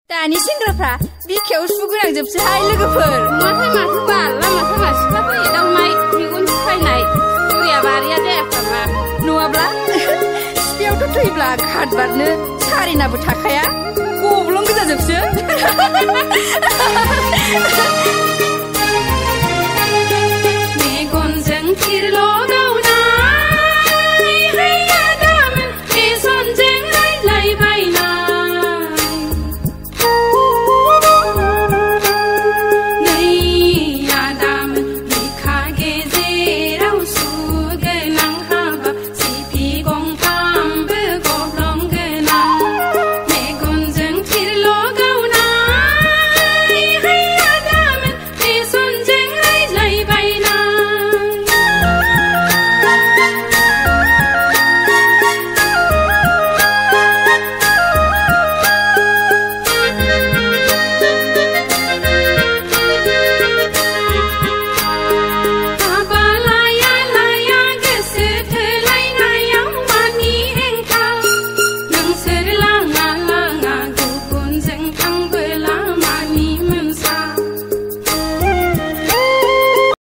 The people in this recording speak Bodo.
दानि सेंग्राफ्रा बिखायाव सु गोनांजोबसोहाय लोगोफोर माथो बाल लामा सामा सिख्लाफोर एदावनाय मेगन सायनाय बुरिया बारिया जायाफ्रामा नङाब्ला सिफियावथ' थैब्ला खादबारनो सारेनाबो थाखाया गब्लं गोजाजोबसो मेगनजों थिरल'